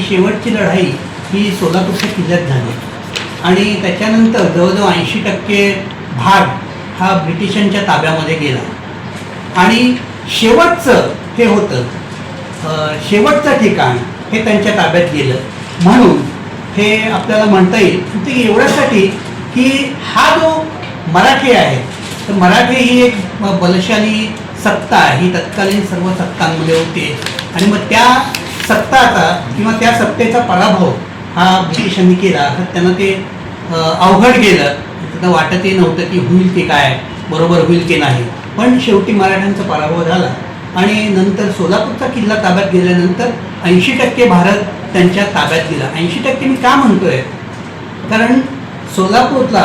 शेवटची लढाई ही सोलापूरच्या किल्ल्यात झाली आणि त्याच्यानंतर जवळजवळ 80% भाग हा ब्रिटिशांच्या ताब्यामध्ये गेला आणि शेवटचं हे होतं शेवटचं ठिकाण हे त्यांच्या ताब्यात गेलं. म्हणून हे आपल्याला म्हणता येईल ते एवढ्यासाठी की हा जो मराठी आहे तर मराठी ही एक बलशाली सत्ता ही तत्कालीन सर्व सत्तांमध्ये होती आणि मग त्या सत्ताचा किंवा त्या सत्तेचा पराभव हा ब्रिटिशांनी केला तर त्यांना ते अवघड गेलं. त्यांना वाटतही नव्हतं की होईल ते काय बरोबर होईल की नाही. पण शेवटी मराठ्यांचा पराभव झाला आणि नंतर सोलापूरचा किल्ला ताब्यात गेल्यानंतर 80% भारत त्यांच्या ताब्यात गेला. 80% मी का म्हणतोय कारण सोलापूरला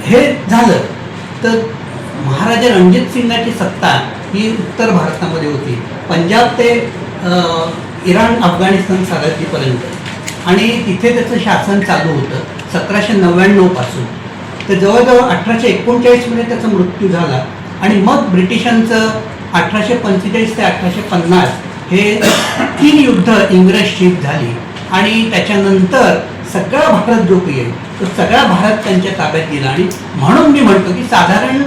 हे झालं तर महाराजा रणजित सिंगाची सत्ता ही उत्तर भारतामध्ये होती, पंजाब ते इराण अफगाणिस्तान सरहद्दीपर्यंत आणि तिथे त्याचं शासन चालू होतं 1799 पासून. तर जवळजवळ 1839 मध्ये त्याचा मृत्यू झाला आणि मग ब्रिटिशांचं 1845 ते 1850 हे 3 युद्ध इंग्रजशी झाली आणि त्याच्यानंतर सगळा भारत जो काही आहे तो सगळा भारत त्यांच्या ताब्यात गेला. आणि म्हणून मी म्हणतो की साधारण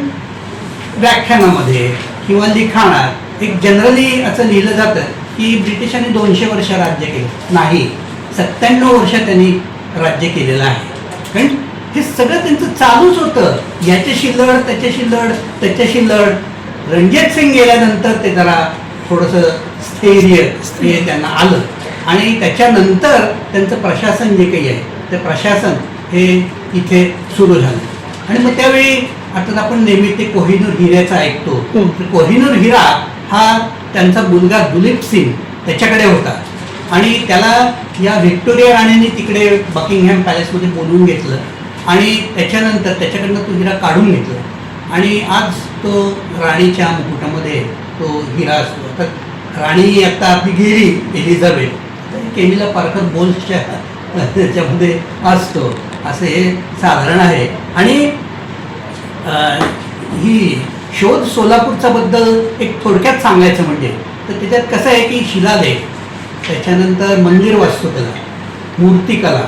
व्याख्यानामध्ये किंवा लिखाणात एक जनरली असं लिहिलं जातं की ब्रिटिशांनी 200 वर्ष राज्य केलं. नाही, 97 वर्ष त्यांनी राज्य केलेलं आहे. कारण हे सगळं त्यांचं चालूच होतं. याच्याशी लढ त्याच्याशी लढ त्याच्याशी लढ. रणजित सिंग गेल्यानंतर ते जरा थोडंसं स्थैर्य हे त्यांना आलं आणि त्याच्यानंतर त्यांचं प्रशासन जे काही आहे ते प्रशासन हे इथे सुरू झालं. आणि मग त्यावेळी आता आपण नेहमी ते कोहिनूर हिऱ्याचं ऐकतो. कोहिनूर हिरा हा त्यांचा मुलगा दुलीप सिंग त्याच्याकडे होता आणि त्याला या व्हिक्टोरिया राणीने तिकडे बकिंगहॅम पॅलेसमध्ये बोलवून घेतलं आणि त्याच्यानंतर त्याच्याकडनं तो हिरा काढून घेतला आणि आज तो राणीच्या मुकुटामध्ये तो हिरा असतो. तर राणी आता आपली गेली एलिझाबेथ केमिला पार्कर बोल्सच्या त्याच्यामध्ये असतो असं हे साधारण आहे. आणि ही शोध सोलापूरचा बद्दल एक थोडक्यात सांगायचं म्हणजे तर त्याच्यात कसं आहे की शिलालेख, त्याच्यानंतर मंदिर वास्तुकला, मूर्तिकला,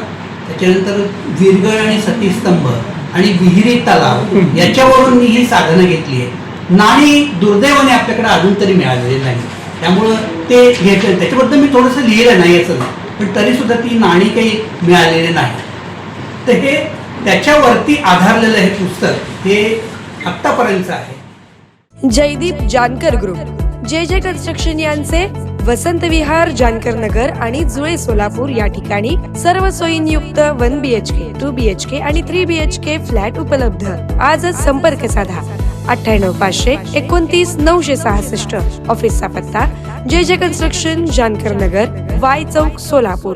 त्याच्यानंतर वीरगळ आणि सतीस्तंभ आणि विहिरी तलाव याच्यावरून मी ही साधनं घेतली आहे. नाणी दुर्दैवाने आपल्याकडे अजून तरी मिळालेली नाही, त्यामुळं ते घ्यायचं त्याच्याबद्दल मी थोडंसं लिहिलं नाही असं नाही, पण तरीसुद्धा ती नाणी काही मिळालेली नाही. तर हे त्याच्यावरती आधारलेलं हे पुस्तक हे आत्तापर्यंत आहे. जयदीप जानकर ग्रुप जे कन्स्ट्रक्शन यांचे वसंत विहार, जानकर नगर आणि जुळे सोलापूर या ठिकाणी सर्व सोयींयुक्त 1 BHK, 2 BHK आणि 3 BHK फ्लॅट उपलब्ध. आजच संपर्क साधा 98 500 29 966. ऑफिसचा पत्ता जे कन्स्ट्रक्शन, जानकर नगर, वाय चौक, सोलापूर.